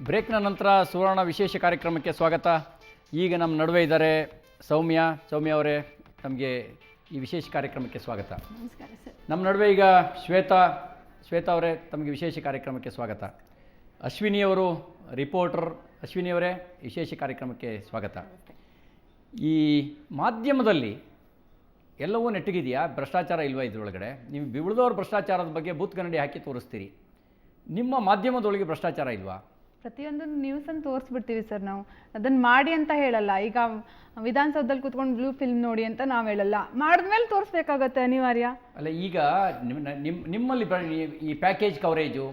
ಬ್ರೇಕ್ನ ನಂತರ ಸುವರ್ಣ ವಿಶೇಷ ಕಾರ್ಯಕ್ರಮಕ್ಕೆ ಸ್ವಾಗತ. ಈಗ ನಮ್ಮ ನಡುವೆ ಇದ್ದಾರೆ ಸೌಮ್ಯ ಅವರೇ, ನಮಗೆ ಈ ವಿಶೇಷ ಕಾರ್ಯಕ್ರಮಕ್ಕೆ ಸ್ವಾಗತ. ನಮಸ್ಕಾರ ಸರ್. ನಮ್ಮ ನಡುವೆ ಈಗ ಶ್ವೇತಾ ಅವರೇ, ತಮಗೆ ವಿಶೇಷ ಕಾರ್ಯಕ್ರಮಕ್ಕೆ ಸ್ವಾಗತ. ಅಶ್ವಿನಿ ಅವರು ರಿಪೋರ್ಟರ್. ಅಶ್ವಿನಿ ಅವರೇ, ವಿಶೇಷ ಕಾರ್ಯಕ್ರಮಕ್ಕೆ ಸ್ವಾಗತ. ಈ ಮಾಧ್ಯಮದಲ್ಲಿ ಎಲ್ಲವೂ ನೆಟ್ಟಗಿದೆಯಾ? ಭ್ರಷ್ಟಾಚಾರ ಇಲ್ವಾ ಇದರೊಳಗಡೆ? ನೀವು ಉಳಿದವ್ರ ಭ್ರಷ್ಟಾಚಾರದ ಬಗ್ಗೆ ಬೂತ್ ಕನ್ನಡಿ ಹಾಕಿ ತೋರಿಸ್ತೀರಿ, ನಿಮ್ಮ ಮಾಧ್ಯಮದೊಳಗೆ ಭ್ರಷ್ಟಾಚಾರ ಇಲ್ವಾ? ಪ್ರತಿಯೊಂದು ನ್ಯೂಸನ್ನು ತೋರಿಸ್ಬಿಡ್ತೀವಿ ಸರ್. ನಾವು ಅದನ್ನು ಮಾಡಿ ಅಂತ ಹೇಳಲ್ಲ. ಈಗ ವಿಧಾನಸೌಧದಲ್ಲಿ ಕೂತ್ಕೊಂಡು ಬ್ಲೂ ಫಿಲ್ಮ್ ನೋಡಿ ಅಂತ ನಾವು ಹೇಳಲ್ಲ, ಮಾಡಿದ್ಮೇಲೆ ತೋರಿಸ್ಬೇಕಾಗತ್ತೆ, ಅನಿವಾರ್ಯ. ಅಲ್ಲ, ಈಗ ನಿಮ್ಮಲ್ಲಿ ಈ ಪ್ಯಾಕೇಜ್ ಕವರೇಜು,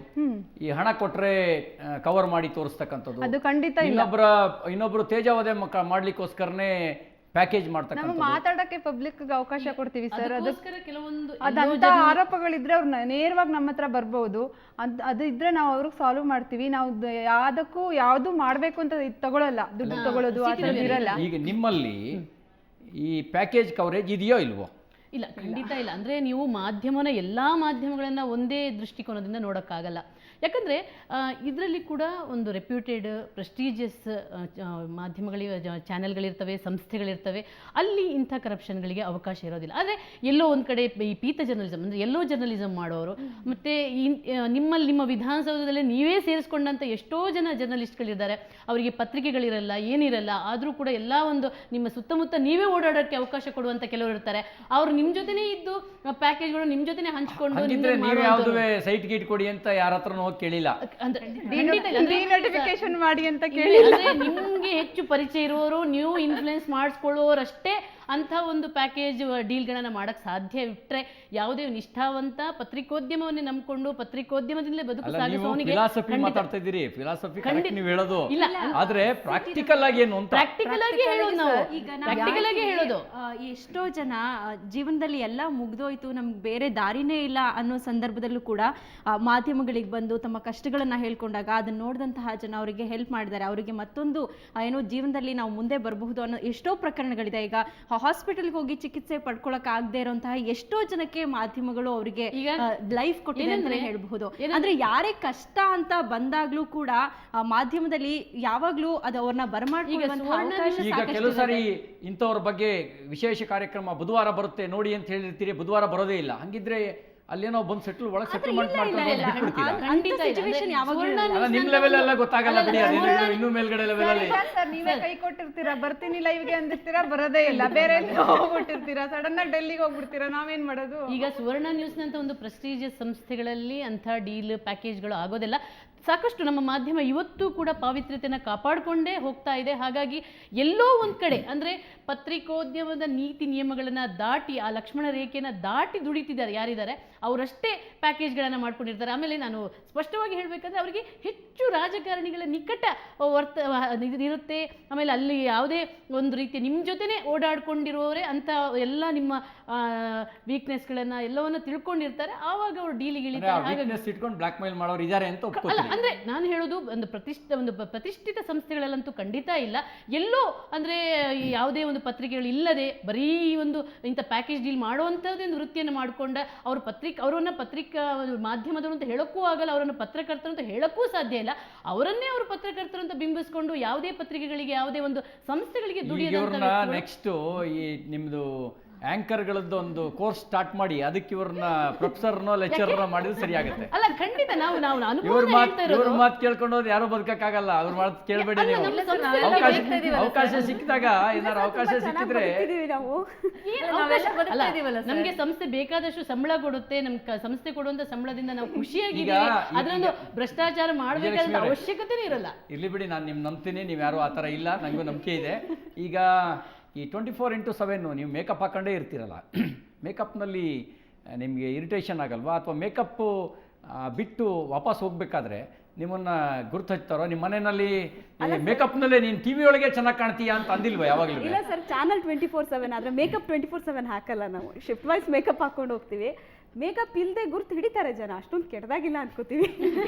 ಈ ಹಣ ಕೊಟ್ಟರೆ ಕವರ್ ಮಾಡಿ ತೋರಿಸ್ತಕ್ಕಂಥದ್ದು, ಅದು ಖಂಡಿತ ಇಲ್ಲ. ಇನ್ನೊಬ್ರು ತೇಜಾವಧೆ ಮಾಡ್ಲಿಕ್ಕೋಸ್ಕರನೇ ಪ್ಯಾಕೇಜ್ ಮಾಡ್ತಕ್ಕಂಥ, ನಾವು ಮಾತಾಡಕ್ಕೆ ಪಬ್ಲಿಕ್ ಅವಕಾಶ ಕೊಡ್ತೀವಿ ಸರ್. ಕೆಲವೊಂದು ಅದಂತ ಆರೋಪಗಳಿದ್ರೆ ಅವ್ರನ್ನ ನೇರವಾಗಿ ನಮ್ಮ ಹತ್ರ ಬರ್ಬೋದು. ಅದು ಇದ್ರೆ ನಾವು ಅವ್ರಿಗೆ ಸಾಲ್ವ್ ಮಾಡ್ತೀವಿ. ನಾವು ಯಾವ್ದು ಮಾಡ್ಬೇಕು ಅಂತ ತಗೊಳಲ್ಲ, ದುಡ್ಡು ತಗೊಳ್ಳೋದು ಆ ಥರದ್ದು ಇರಲ್ಲ. ಈಗ ನಿಮ್ಮಲ್ಲಿ ಈ ಪ್ಯಾಕೇಜ್ ಕವರೇಜ್ ಇದೆಯೋ ಇಲ್ವೋ? ಇಲ್ಲ, ಖಂಡಿತ ಇಲ್ಲ. ಅಂದರೆ ನೀವು ಮಾಧ್ಯಮನ ಎಲ್ಲ ಮಾಧ್ಯಮಗಳನ್ನು ಒಂದೇ ದೃಷ್ಟಿಕೋನದಿಂದ ನೋಡೋಕ್ಕಾಗಲ್ಲ. ಯಾಕಂದರೆ ಇದರಲ್ಲಿ ಕೂಡ ಒಂದು ರೆಪ್ಯೂಟೆಡ್ ಪ್ರೆಸ್ಟೀಜಿಯಸ್ ಮಾಧ್ಯಮಗಳಿಗೆ ಚಾನೆಲ್ಗಳಿರ್ತವೆ, ಸಂಸ್ಥೆಗಳಿರ್ತವೆ. ಅಲ್ಲಿ ಇಂಥ ಕರಪ್ಷನ್ಗಳಿಗೆ ಅವಕಾಶ ಇರೋದಿಲ್ಲ. ಆದರೆ ಎಲ್ಲೋ ಒಂದು ಕಡೆ ಈ ಪೀತ ಜರ್ನಲಿಸಮ್ ಅಂದರೆ ಎಲ್ಲೋ ಜರ್ನಲಿಸಮ್ ಮಾಡೋರು, ಮತ್ತು ನಿಮ್ಮ ವಿಧಾನಸೌಧದಲ್ಲಿ ನೀವೇ ಸೇರಿಸ್ಕೊಂಡಂಥ ಎಷ್ಟೋ ಜನ ಜರ್ನಲಿಸ್ಟ್ಗಳಿದ್ದಾರೆ. ಅವರಿಗೆ ಪತ್ರಿಕೆಗಳಿರಲ್ಲ, ಏನಿರಲ್ಲ, ಆದರೂ ಕೂಡ ಎಲ್ಲ ಒಂದು ನಿಮ್ಮ ಸುತ್ತಮುತ್ತ ನೀವೇ ಓಡಾಡೋಕ್ಕೆ ಅವಕಾಶ ಕೊಡುವಂಥ ಕೆಲವರು ಇರ್ತಾರೆ. ಅವರು ನಿಮ್ಮ ಜೊತೆನೇ ಇದ್ದು ಪ್ಯಾಕೇಜ್ಗಳು ನಿಮ್ಮ ಜೊತೆನೇ ಹಂಚ್ಕೊಂಡು, ಸೈಟ್ ಗೀಟ್ ಕೊಡಿ ಅಂತ ಯಾರ ಹತ್ರ ಕೇಳಿಲ್ಲ, ಡಿನೋಟಿಫಿಕೇಶನ್ ಮಾಡಿ ಅಂತ ಕೇಳಿ. ಅಂದ್ರೆ ನಿಮ್ಗೆ ಹೆಚ್ಚು ಪರಿಚಯ ಇರುವವರು, ನೀವು ಇನ್ಫ್ಲುಯೆನ್ಸ್ ಮಾಡಿಸ್ಕೊಳ್ಳೋರಷ್ಟೇ ಅಂಥ ಒಂದು ಪ್ಯಾಕೇಜ್ ಡೀಲ್ಗಳನ್ನ ಮಾಡಕ್ ಸಾಧ್ಯ. ಬಿಟ್ರೆ ಯಾವುದೇ ನಿಷ್ಠಾವಂತ ಪತ್ರಿಕೋದ್ಯಮವನ್ನೇ ನಂಬಿಕೊಂಡು ಪತ್ರಿಕೋದ್ಯಮದಿಂದಲೇ ಬದುಕು ಸಾಗಿಸೋನಿಗೆ ಮಾತಾಡ್ತಾ ಇದ್ದೀರಿ. ಫಿಲಾಸಫಿ ನೀವು ಹೇಳೋದು, ಆದ್ರೆ ಪ್ರಾಕ್ಟಿಕಲ್ ಆಗಿ ಏನು ಅಂತ ಪ್ರಾಕ್ಟಿಕಲ್ ಆಗಿ ಹೇಳೋದು ನಾವು. ಈಗ ಪ್ರಾಕ್ಟಿಕಲ್ ಆಗಿ ಹೇಳೋದು, ಎಷ್ಟೋ ಜನ ಜೀವನದಲ್ಲಿ ಎಲ್ಲ ಮುಗ್ದೋಯ್ತು, ನಮ್ಗೆ ಬೇರೆ ದಾರಿನೇ ಇಲ್ಲ ಅನ್ನೋ ಸಂದರ್ಭದಲ್ಲೂ ಕೂಡ ಮಾಧ್ಯಮಗಳಿಗೆ ಬಂದು ತಮ್ಮ ಕಷ್ಟಗಳನ್ನ ಹೇಳ್ಕೊಂಡಾಗ ಅದನ್ನ ನೋಡಿದಂತಹ ಜನ ಅವರಿಗೆ ಹೆಲ್ಪ್ ಮಾಡಿದ್ದಾರೆ. ಅವರಿಗೆ ಮತ್ತೊಂದು ಏನೋ ಜೀವನದಲ್ಲಿ ನಾವು ಮುಂದೆ ಬರಬಹುದು ಅನ್ನೋ ಎಷ್ಟೋ ಪ್ರಕರಣಗಳಿದೆ. ಈಗ ಹಾಸ್ಪಿಟಲ್ಗೆ ಹೋಗಿ ಚಿಕಿತ್ಸೆ ಪಡ್ಕೊಳಕ್ ಆಗದೆ ಇರೋಂತಹ ಎಷ್ಟೋ ಜನಕ್ಕೆ ಮಾಧ್ಯಮಗಳು ಅವರಿಗೆ ಲೈಫ್ ಕೊಟ್ಟಿದೆ ಅಂತಾನೆ ಹೇಳ್ಬಹುದು. ಅಂದ್ರೆ ಯಾರೇ ಕಷ್ಟ ಅಂತ ಬಂದಾಗ್ಲೂ ಕೂಡ ಮಾಧ್ಯಮದಲ್ಲಿ ಯಾವಾಗ್ಲೂ ಅದು ಅವ್ರನ್ನ ಬರಮಾಡ್ಕೊಳ್ಳುವಂತಹ ಅವಕಾಶ. ಈಗ ಕೆಲವು ಸಾರಿ ಇಂಥವ್ರ ಬಗ್ಗೆ ವಿಶೇಷ ಕಾರ್ಯಕ್ರಮ ಬುಧವಾರ ಬರುತ್ತೆ ನೋಡಿ ಅಂತ ಹೇಳಿರ್ತೀರಿ, ಬುಧವಾರ ಬರೋದೇ ಇಲ್ಲ. ಹಂಗಿದ್ರೆ ಅಲ್ಲೇನೋ ಬಂದು ಸೆಟಲ್ಮೆಂಟ್ ನಿಮ್ ಲೆವೆಲ್ ಎಲ್ಲ ಗೊತ್ತಾಗಲ್ಲ ಬಿಡಿ, ಇನ್ನೂ ಮೇಲ್ಗಡೆ ಲೆವೆಲ್ ಅಲ್ಲಿ ನೀವೇ ಕೈ ಕೊಟ್ಟಿರ್ತೀರಾ, ಬರ್ತೀನಿ ಲೈವ್ಗೆ ಅಂದಿರ್ತೀರಾ, ಬರೋದೇ ಇಲ್ಲ. ಬೇರೆ ಹೋಗ್ಬಿಟ್ಟಿರ್ತೀರಾ, ಸಡನ್ ಆಗಿ ಡೆಲ್ಲಿಗೆ ಹೋಗ್ಬಿಡ್ತೀರಾ, ನಾವೇನ್ ಮಾಡೋದು? ಈಗ ಸುವರ್ಣ ನ್ಯೂಸ್ ನಂತ ಒಂದು ಪ್ರೆಸ್ಟೀಜಿಯಸ್ ಸಂಸ್ಥೆಗಳಲ್ಲಿ ಅಂಥ ಡೀಲ್ ಪ್ಯಾಕೇಜ್ಗಳು ಆಗೋದಿಲ್ಲ. ಸಾಕಷ್ಟು ನಮ್ಮ ಮಾಧ್ಯಮ ಇವತ್ತು ಕೂಡ ಪಾವಿತ್ರ್ಯತೆಯನ್ನು ಕಾಪಾಡಿಕೊಂಡೇ ಹೋಗ್ತಾ ಇದೆ. ಹಾಗಾಗಿ ಎಲ್ಲೋ ಒಂದು ಕಡೆ ಅಂದರೆ ಪತ್ರಿಕೋದ್ಯಮದ ನೀತಿ ನಿಯಮಗಳನ್ನು ದಾಟಿ, ಆ ಲಕ್ಷ್ಮಣ ರೇಖೆಯನ್ನು ದಾಟಿ ದುಡಿತಿದ್ದಾರೆ ಯಾರಿದ್ದಾರೆ ಅವರಷ್ಟೇ ಪ್ಯಾಕೇಜ್ಗಳನ್ನು ಮಾಡ್ಕೊಂಡಿರ್ತಾರೆ. ಆಮೇಲೆ ನಾನು ಸ್ಪಷ್ಟವಾಗಿ ಹೇಳಬೇಕಂದ್ರೆ ಅವರಿಗೆ ಹೆಚ್ಚು ರಾಜಕಾರಣಿಗಳ ನಿಕಟ ಇರುತ್ತೆ. ಆಮೇಲೆ ಅಲ್ಲಿ ಯಾವುದೇ ಒಂದು ರೀತಿ ನಿಮ್ಮ ಜೊತೆನೇ ಓಡಾಡ್ಕೊಂಡಿರುವವರೇ ಅಂತ ಎಲ್ಲ ನಿಮ್ಮ ವೀಕ್ನೆಸ್ಗಳನ್ನು ಎಲ್ಲವನ್ನು ತಿಳ್ಕೊಂಡಿರ್ತಾರೆ. ಆವಾಗ ಅವರು ಡೀಲಿಗೆ ಇಟ್ಕೊಂಡು ಬ್ಲಾಕ್ ಮೇಲ್ ಮಾಡೋರು ಇದ್ದಾರೆ ಅಂತ ಅಲ್ಲ. ಅಂದ್ರೆ ನಾನು ಹೇಳೋದು ಒಂದು ಪ್ರತಿಷ್ಠಿತ ಸಂಸ್ಥೆಗಳಲ್ಲಂತೂ ಖಂಡಿತ ಇಲ್ಲ. ಎಲ್ಲೋ ಅಂದ್ರೆ ಯಾವುದೇ ಒಂದು ಪತ್ರಿಕೆಗಳು ಇಲ್ಲದೆ ಬರೀ ಒಂದು ಇಂಥ ಪ್ಯಾಕೇಜ್ ಡೀಲ್ ಮಾಡುವಂಥದ್ದು ಒಂದು ವೃತ್ತಿಯನ್ನು ಮಾಡಿಕೊಂಡ ಅವರನ್ನ ಪತ್ರಿಕಾ ಮಾಧ್ಯಮದವರು ಅಂತ ಹೇಳಕ್ಕೂ ಆಗಲ್ಲ, ಅವರನ್ನು ಪತ್ರಕರ್ತರು ಅಂತ ಹೇಳಕ್ಕೂ ಸಾಧ್ಯ ಇಲ್ಲ. ಅವರನ್ನೇ ಅವರು ಪತ್ರಕರ್ತರು ಅಂತ ಬಿಂಬಿಸ್ಕೊಂಡು ಯಾವುದೇ ಪತ್ರಿಕೆಗಳಿಗೆ ಯಾವುದೇ ಒಂದು ಸಂಸ್ಥೆಗಳಿಗೆ ದುಡಿಯೋದು. ನೆಕ್ಸ್ಟ್ ಈ ನಿಮ್ದು ಆಂಕರ್ಗಳದ್ದು ಒಂದು ಕೋರ್ಸ್ ಸ್ಟಾರ್ಟ್ ಮಾಡಿ ಅದಕ್ಕೆ ಇವ್ರನ್ನ ಪ್ರೊಫೆಸರ್ನೋ ಲೆಕ್ಚರ್ನೋ ಮಾಡಿದ್ರೆ ಸರಿಯಾಗುತ್ತೆ. ಅಲ್ಲ, ಖಂಡಿತ ನಾವು ಇವ್ರ ಮಾತು ಕೇಳ್ಕೊಂಡು ಹೋದ್ರೆ ಯಾರು ಬದುಕಕ್ಕಾಗಲ್ಲ. ಅವ್ರ ಮಾತು ಕೇಳಬೇಡಿ ನೀವು. ಅವಕಾಶ ಸಿಕ್ಕಿದಾಗ ಏನಾದ್ರು ಅವಕಾಶ ಸಿಕ್ಕಿದ್ರೆ ನಮ್ಗೆ ಸಂಸ್ಥೆ ಬೇಕಾದಷ್ಟು ಸಂಬಳ ಕೊಡುತ್ತೆ. ನಮ್ ಸಂಸ್ಥೆ ಕೊಡುವಂತ ಸಂಬಳದಿಂದ ನಾವು ಖುಷಿಯಾಗಿದ್ದೀವಿ. ಅದರೊಂದು ಭ್ರಷ್ಟಾಚಾರ ಮಾಡಬೇಕಾದ ಅವಶ್ಯಕತೆನೇ ಇರಲ್ಲ. ಇರ್ಲಿ ಬಿಡಿ, ನಾನು ನಿಮ್ ನಂಬ್ತೀನಿ. ನೀವು ಯಾರು ಆ ಥರ ಇಲ್ಲ, ನನಗೂ ನಂಬಿಕೆ ಇದೆ. ಈಗ ಈ 24x7 ನೀವು ಮೇಕಪ್ ಹಾಕೊಂಡೇ ಇರ್ತೀರಲ್ಲ, ಮೇಕಪ್ನಲ್ಲಿ ನಿಮಗೆ ಇರಿಟೇಷನ್ ಆಗಲ್ವಾ? ಅಥವಾ ಮೇಕಪ್ಪು ಬಿಟ್ಟು ವಾಪಸ್ ಹೋಗ್ಬೇಕಾದ್ರೆ ನಿಮ್ಮನ್ನು ಗುರುತು ಹಚ್ತಾರೋ? ನಿಮ್ಮ ಮನೆಯಲ್ಲಿ ಮೇಕಪ್ನಲ್ಲೇ ನೀನು ಟಿ ವಿ ಒಳಗೆ ಚೆನ್ನಾಗಿ ಕಾಣ್ತೀಯಾ ಅಂತ ಅಂದಿಲ್ವಾ ಯಾವಾಗಲೂ? ಇಲ್ಲ ಸರ್, ಚಾನಲ್ 24/7 ಆದರೆ ಮೇಕಪ್ 24/7 ಹಾಕಲ್ಲ. ನಾವು ಶಿಫ್ಟ್ ವೈಸ್ ಮೇಕಪ್ ಹಾಕೊಂಡು ಹೋಗ್ತೀವಿ. ಮೇಕಪ್ ಇಲ್ಲದೆ ಗುರ್ತು ಹಿಡಿತಾರೆ ಜನ, ಅಷ್ಟೊಂದು ಕೆಟ್ಟದಾಗಿಲ್ಲ ಅನ್ಕೋತೀವಿ.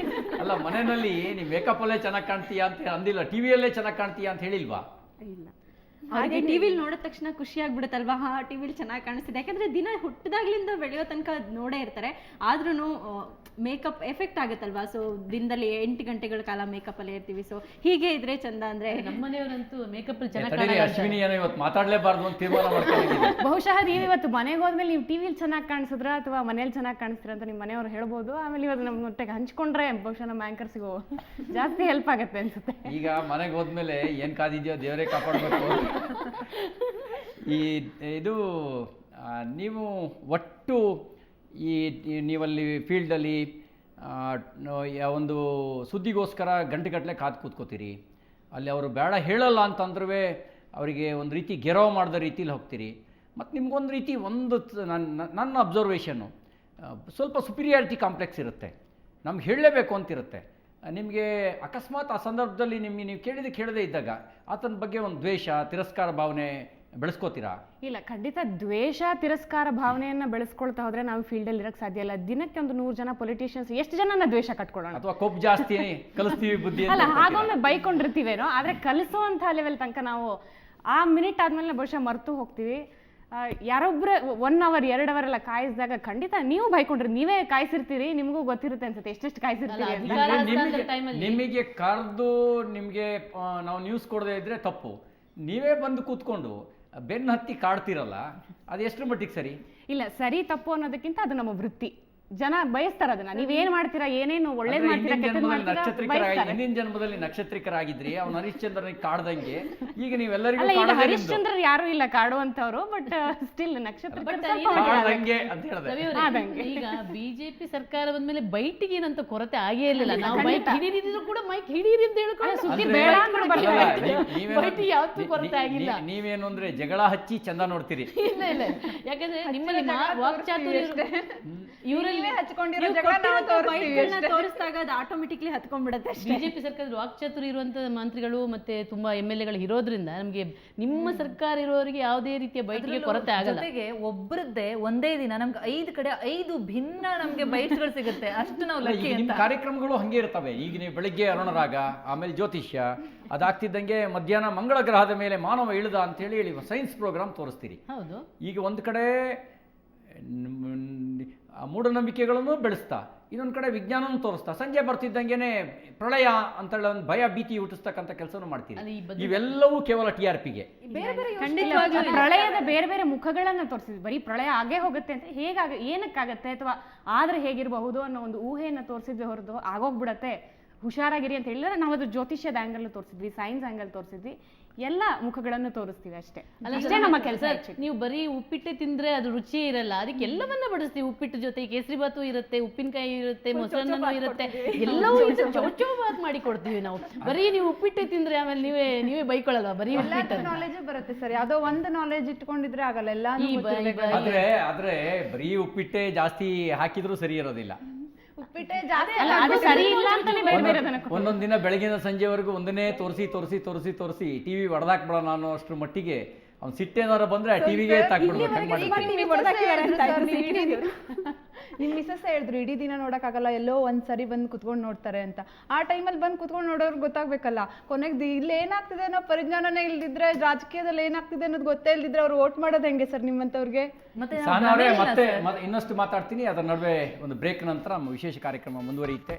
ಅಲ್ಲ, ಮನೆಯಲ್ಲಿ ನೀವು ಮೇಕಪ್ಪಲ್ಲೇ ಚೆನ್ನಾಗಿ ಕಾಣ್ತೀಯಾ ಅಂತ ಅಂದಿಲ್ಲ, ಟಿ ವಿಯಲ್ಲೇ ಚೆನ್ನಾಗಿ ಕಾಣ್ತೀಯಾ ಅಂತ ಹೇಳಿಲ್ವಾ? ಇಲ್ಲ. ಹಾಗೆ ಟಿವಿಲಿ ನೋಡಿದ ತಕ್ಷಣ ಖುಷಿ ಆಗ್ಬಿಡುತ್ತಲ್ವಾ, ಹಾ ಟಿವಿಲಿ ಚೆನ್ನಾಗಿ ಕಾಣಿಸ್ತಿದೆ. ಯಾಕಂದ್ರೆ ದಿನ ಹುಟ್ಟಿದಾಗ್ಲಿಂದ ಬೆಳೆಯೋ ತನಕ ನೋಡೇ ಇರ್ತಾರೆ, ಆದ್ರೂ ಮೇಕಪ್ ಎಫೆಕ್ಟ್ ಆಗುತ್ತಲ್ವಾ. ಸೊ ದಿನದಲ್ಲಿ 8 ಗಂಟೆಗಳ ಕಾಲ ಮೇಕಪ್ ಅಲ್ಲೇ ಇರ್ತೀವಿ. ಸೊ ಹೀಗೆ ಇದ್ರೆ ಚಂದ ಅಂದ್ರೆ ನಮ್ಮನೆಯವರಂತೂ ಮೇಕಪ್ ಅಲ್ಲಿ ತಡೀರಿ, ಚೆನ್ನಾಗಿ ಅಶ್ವಿನಿ ಏನೋ ಇವತ್ತು ಮಾತಾಡಲೇಬಾರ್ದು ಅಂತ ತೀರ್ಮಾನ ಮಾಡ್ಕೊಂಡಿದ್ದೀನಿ. ಬಹುಶಃ ನೀವು ಇವತ್ತು ಮನೆಗೆ ಹೋದ್ಮೇಲೆ ನೀವು ಟಿವಿಲಿ ಚೆನ್ನಾಗಿ ಕಾಣಿಸಿದ್ರ ಅಥವಾ ಮನೇಲಿ ಚೆನ್ನಾಗಿ ಕಾಣಿಸ್ತೀರ ಅಂತ ನಿಮ್ಮ ಮನೆಯವ್ರು ಹೇಳ್ಬೋದು. ಆಮೇಲೆ ಇವತ್ತು ನಮ್ಮ ಒಟ್ಟಿಗೆ ಹಂಚ್ಕೊಂಡ್ರೆ ಬಹುಶಃ ನಮ್ಮ ಆಂಕರ್ಸಿಗೂ ಜಾಸ್ತಿ ಹೆಲ್ಪ್ ಆಗುತ್ತೆ ಅನ್ಸುತ್ತೆ. ಈಗ ಮನೆಗೆ ಹೋದ್ಮೇಲೆ ಏನು ಕಾದಿದೆಯೋ ದೇವರೇ ಕಾಪಾಡಬೇಕು. ಇದು ನೀವು ಒಟ್ಟು ನೀವಲ್ಲಿ ಫೀಲ್ಡಲ್ಲಿ ಒಂದು ಸುದ್ದಿಗೋಸ್ಕರ ಗಂಟೆಗಟ್ಟಲೆ ಕಾದು ಕೂತ್ಕೋತೀರಿ. ಅಲ್ಲಿ ಅವರು ಬೇಡ ಹೇಳಲ್ಲ ಅಂತಂದ್ರೂ ಅವರಿಗೆ ಒಂದು ರೀತಿ ಗೆರವ್ ಮಾಡಿದ ರೀತಿಲಿ ಹೋಗ್ತೀರಿ. ಮತ್ತು ನಿಮ್ಗೊಂದು ರೀತಿ ನನ್ನ ಅಬ್ಸರ್ವೇಷನ್ನು ಸ್ವಲ್ಪ ಸುಪೀರಿಯಾರಿಟಿ ಕಾಂಪ್ಲೆಕ್ಸ್ ಇರುತ್ತೆ, ನಮ್ಗೆ ಹೇಳಲೇಬೇಕು ಅಂತಿರುತ್ತೆ. ನಿಮಗೆ ಅಕಸ್ಮಾತ್ ಆ ಸಂದರ್ಭದಲ್ಲಿ ನೀವು ಕೇಳದೇ ಇದ್ದಾಗ ಆತನ ಬಗ್ಗೆ ಒಂದು ದ್ವೇಷ ತಿರಸ್ಕಾರ ಭಾವನೆ ಬೆಳೆಸ್ಕೋತೀರಾ? ಇಲ್ಲ, ಖಂಡಿತ ದ್ವೇಷ ತಿರಸ್ಕಾರ ಭಾವನೆಯನ್ನ ಬೆಳೆಸ್ಕೊಳ್ತಾ ಹೋದ್ರೆ ನಾವು ಫೀಲ್ಡಲ್ಲಿ ಇರಕ್ಕೆ ಸಾಧ್ಯ ಇಲ್ಲ. ದಿನಕ್ಕೆ ಒಂದು 100 ಜನ ಪೊಲಿಟಿಷಿಯನ್ಸ್ ಎಷ್ಟು ಜನನ ದ್ವೇಷ ಕಟ್ಕೊಳ್ಳೋಣ? ಅಥವಾ ಕೊಬ್ಬು ಜಾಸ್ತಿ ಕಲಿಸ್ತೀವಿ ಬುದ್ಧಿ ಅಲ್ಲ, ಹಾಗೊಮ್ಮೆ ಬೈಕೊಂಡಿರ್ತೀವೇನೋ, ಆದ್ರೆ ಕಲಿಸುವಂಥ ಲೆವೆಲ್ ತನಕ ನಾವು ಆ ಮಿನಿಟ್ ಆದ್ಮೇಲೆ ಬಹುಶಃ ಮರೆತು ಹೋಗ್ತೀವಿ. ಯಾರೊಬ್ರು 1 ಅವರ್ 2 ಅವರ್ ಎಲ್ಲ ಕಾಯಿಸಿದಾಗ ಖಂಡಿತ ನೀವು ಬೈಕೊಂಡ್ರಿ, ನೀವೇ ಕಾಯಿಸಿರ್ತೀರಿ, ನಿಮಗೂ ಗೊತ್ತಿರುತ್ತೆ ಅನ್ಸುತ್ತೆ ಎಷ್ಟೆಷ್ಟು ಕಾಯಿಸಿರ್ತೀರಿ ಅಂತ. ನಿಮಗೆ ಕರೆದು ನಿಮಗೆ ನಾವು ನ್ಯೂಸ್ ಕೊಡದೇ ಇದ್ರೆ ತಪ್ಪು, ನೀವೇ ಬಂದು ಕೂತ್ಕೊಂಡು ಬೆನ್ನು ಹತ್ತಿ ಕಾಡ್ತಿರಲ್ಲ, ಅದು ಎಷ್ಟರ ಮಟ್ಟಿಗೆ ಸರಿ? ಇಲ್ಲ, ಸರಿ ತಪ್ಪು ಅನ್ನೋದಕ್ಕಿಂತ ಅದು ನಮ್ಮ ವೃತ್ತಿ. ಜನ ಬಯಸ್ತಾರ ಅದನ್ನ. ನೀವೇನ್ ಮಾಡ್ತೀರಾ, ಏನೇನು ಒಳ್ಳೇದ್ ಮಾಡ್ತೀರಾ, ಕೆಟ್ಟದ್ ಮಾಡ್ತೀರಾ, ಹಿಂದಿನ ಜನ್ಮದಲ್ಲಿ ನಕ್ಷತ್ರಿಕರಾಗಿದ್ರಿ, ಅವ್ನು ಹರಿಶ್ಚಂದ್ರನಿಗೆ ಕಾಡ್ದಂಗೆ ಈಗ ನೀವೆಲ್ಲರಿಗೂ ಅಲ್ಲ, ಈಗ ಹರಿಶ್ಚಂದ್ರ ಯಾರು ಇಲ್ಲ ಕಾಡುವಂತವ್ರು, ಬಟ್ ಸ್ಟಿಲ್ ನಕ್ಷತ್ರ ಕಾಡ್ದಂಗೆ ಅಂತ ಹೇಳಿದ್ರೆ ಈಗ ಬಿಜೆಪಿ ಸರ್ಕಾರ ಬಂದ್ಮೇಲೆ ಬೈಟಿಗೆ ಏನಂತ ಕೊರತೆ ಆಗೇ ಇರಲಿಲ್ಲ. ನಾವು ಬೈಕ್ ಹಿಡಿದಿದ್ರು ಕೂಡ ಮೈಕ್ ಹಿಡೀರಿ ಅಂತ ಹೇಳ್ಕೊಂಡು ಸುದ್ದಿ ಬೇಡ ಬೈಟಿಗೆ ಯಾವತ್ತೂ ಕೊರತೆ ಆಗಿಲ್ಲ. ನೀವೇನು ಅಂದ್ರೆ ಜಗಳ ಹಚ್ಚಿ ಚಂದ ನೋಡ್ತೀರಿ. ಇಲ್ಲ ಇಲ್ಲ, ಯಾಕಂದ್ರೆ ನಿಮ್ಮಲ್ಲಿ ವಾಕ್ಚಾತುರ್ಯ ಇವರಲ್ಲಿ ತೋರಿಸಿದಾಗ ಅದು ಆಟೋಮೆಟಿಕ್ಲಿ ಹತ್ಕೊಂಡ್ಬಿಡುತ್ತೆ. ಬಿಜೆಪಿ ಸರ್ಕಾರದ ವಾಕ್ಚಾತುರ್ಯ ಇರುವಂತ ಮಂತ್ರಿಗಳು ಮತ್ತೆ ತುಂಬಾ MLA ಗಳು ಇರೋದ್ರಿಂದ ನಮಗೆ ನಿಮ್ಮ ಸರ್ಕಾರ ಇರೋರಿಗೆ ಯಾವುದೇ ರೀತಿಯ ಬೈಟ್ಗೆ ಕೊರತೆ ಆಗಲ್ಲ. ಜೊತೆಗೆ ಒಬ್ಬರದ್ದೇ ಒಂದೇ ದಿನ ನಮ್ಗೆ 5 ಕಡೆ 5 ಭಿನ್ನ ನಮ್ಗೆ ಬೈಟ್ಗಳು ಸಿಗುತ್ತೆ, ಅಷ್ಟು ನಾವು ಲಕ್ಕಿ ನಿಮ್ಮ ಅಂತ. ಕಾರ್ಯಕ್ರಮಗಳು ಹಂಗೆ ಇರ್ತವೆ. ಈಗ ನೀವು ಬೆಳಿಗ್ಗೆ ಅರುಣರಾಗ, ಆಮೇಲೆ ಜ್ಯೋತಿಷ್ಯ, ಅದಾಗ್ತಿದ್ದಂಗೆ ಮಧ್ಯಾಹ್ನ ಮಂಗಳ ಗ್ರಹದ ಮೇಲೆ ಮಾನವ ಇಳಿದ ಅಂತ ಹೇಳಿ ಸೈನ್ಸ್ ಪ್ರೋಗ್ರಾಮ್ ತೋರಿಸ್ತೀರಿ. ಹೌದು, ಈಗ ಒಂದು ಕಡೆ ಮೂಢನಂಬಿಕೆಗಳನ್ನು ಬೆಳೆಸ್ತಾ, ಇನ್ನೊಂದು ಕಡೆ ವಿಜ್ಞಾನನೂ ತೋರಿಸ್ತಾ, ಸಂಜೆ ಬರ್ತಿದ್ದಂಗೆನೆ ಪ್ರಳಯ ಅಂತೇಳಿ ಒಂದು ಭಯ ಭೀತಿ ಹುಟ್ಟಿಸ್ತಕ್ಕಂಥ ಕೆಲಸನೂ ಮಾಡ್ತೀರಿ. ಇವೆಲ್ಲವೂ ಕೇವಲ TRPಗೆ. ಪ್ರಳಯದ ಬೇರೆ ಬೇರೆ ಮುಖಗಳನ್ನ ತೋರಿಸಿದ್ವಿ. ಬರೀ ಪ್ರಳಯ ಆಗೇ ಹೋಗುತ್ತೆ ಅಂತ ಏನಕ್ಕಾಗತ್ತೆ ಅಥವಾ ಆದ್ರೆ ಹೇಗಿರಬಹುದು ಅನ್ನೋ ಒಂದು ಊಹೆಯನ್ನ ತೋರಿಸಿದ್ವಿ ಹೊರತು ಆಗೋಗ್ಬಿಡತ್ತೆ ಹುಷಾರಾಗಿರಿ ಅಂತ ಹೇಳಿದ್ರೆ ನಾವು ಅದು ಜ್ಯೋತಿಷ್ಯದ ಆಂಗಲ್ ತೋರಿಸಿದ್ವಿ, ಸೈನ್ಸ್ ಆಂಗಲ್ ತೋರಿಸಿದ್ವಿ, ಎಲ್ಲ ಮುಖಗಳನ್ನು ತೋರಿಸ್ತೀವಿ ಅಷ್ಟೇ. ಅಷ್ಟೇ ನಮ್ಮ ಕೆಲಸ. ನೀವು ಬರೀ ಉಪ್ಪಿಟ್ಟೆ ತಿಂದ್ರೆ ಅದು ರುಚಿ ಇರಲ್ಲ, ಅದಕ್ಕೆ ಎಲ್ಲವನ್ನ ಬಡಿಸ್ತೀವಿ. ಉಪ್ಪಿಟ್ಟು ಜೊತೆ ಕೇಸರಿ ಬಾತು ಇರುತ್ತೆ, ಉಪ್ಪಿನಕಾಯಿ ಇರುತ್ತೆ, ಮೊಸರನ್ನ ಇರುತ್ತೆ, ಎಲ್ಲವೂ ಚೌಚೌ ಬಾತ್ ಮಾಡಿ ಕೊಡ್ತೀವಿ ನಾವು. ಬರೀ ನೀವು ಉಪ್ಪಿಟ್ಟೆ ತಿಂದ್ರೆ ಆಮೇಲೆ ನೀವೇ ಬೈಕೊಳ್ಳಲ್ವಾ? ಬರೀ ನಾಲೆಜ್ ಬರುತ್ತೆ ಸರ್, ಯಾವುದೋ ಒಂದು ನಾಲೆಜ್ ಇಟ್ಕೊಂಡಿದ್ರೆ ಆಗಲ್ಲ, ಎಲ್ಲ ಆದ್ರೆ ಬರೀ ಉಪ್ಪಿಟ್ಟೆ ಜಾಸ್ತಿ ಹಾಕಿದ್ರೂ ಸರಿ ಇರೋದಿಲ್ಲ. ಒಂದೊಂದು ದಿನ ಬೆಳಗಿನ ಸಂಜೆವರೆಗೂ ಒಂದನ್ನೇ ತೋರಿಸಿ ಟಿವಿ ಹೊಡೆದಾಕ್ಬಿಡೋಣ ಅನ್ನೋ ಅಷ್ಟ್ರ ಮಟ್ಟಿಗೆ ಅವ್ನು ಸಿಟ್ಟೇನಾರ ಬಂದ್ರೆ ಟಿವಿಗೆ ತಾಕ್ಬಿಡ್ಬೇಕು. ನಿಮ್ ಮಿಸಸ್ ಹೇಳಿದ್ರು ಇಡೀ ದಿನ ನೋಡಕ್ಕಾಗಲ್ಲ, ಎಲ್ಲೋ ಒಂದ್ಸರಿ ಬಂದು ಕುತ್ಕೊಂಡು ನೋಡ್ತಾರೆ ಅಂತ. ಆ ಟೈಮಲ್ಲಿ ಬಂದು ಕುತ್ಕೊಂಡು ನೋಡೋರ್ಗೆ ಗೊತ್ತಾಗ್ಬೇಕಲ್ಲ. ಕೊನೆಗೆ ಇಲ್ಲಿ ಏನಾಗ್ತಿದೆ ಅನ್ನೋ ಪರಿಜ್ಞಾನನೇ ಇಲ್ದಿದ್ರೆ, ರಾಜಕೀಯದಲ್ಲಿ ಏನಾಗ್ತಿದೆ ಅನ್ನೋದು ಗೊತ್ತೇ ಇಲ್ದಿದ್ರೆ ಅವ್ರು ವೋಟ್ ಮಾಡೋದು ಹೆಂಗೆ ಸರ್ ನಿಮ್ಮಂತವ್ರಿಗೆ? ಮತ್ತೆ ಇನ್ನಷ್ಟು ಮಾತಾಡ್ತೀನಿ. ಅದರ ನಡುವೆ ಒಂದು ಬ್ರೇಕ್ ನಂತರ ನಮ್ಮ ವಿಶೇಷ ಕಾರ್ಯಕ್ರಮ ಮುಂದುವರಿಯುತ್ತೆ.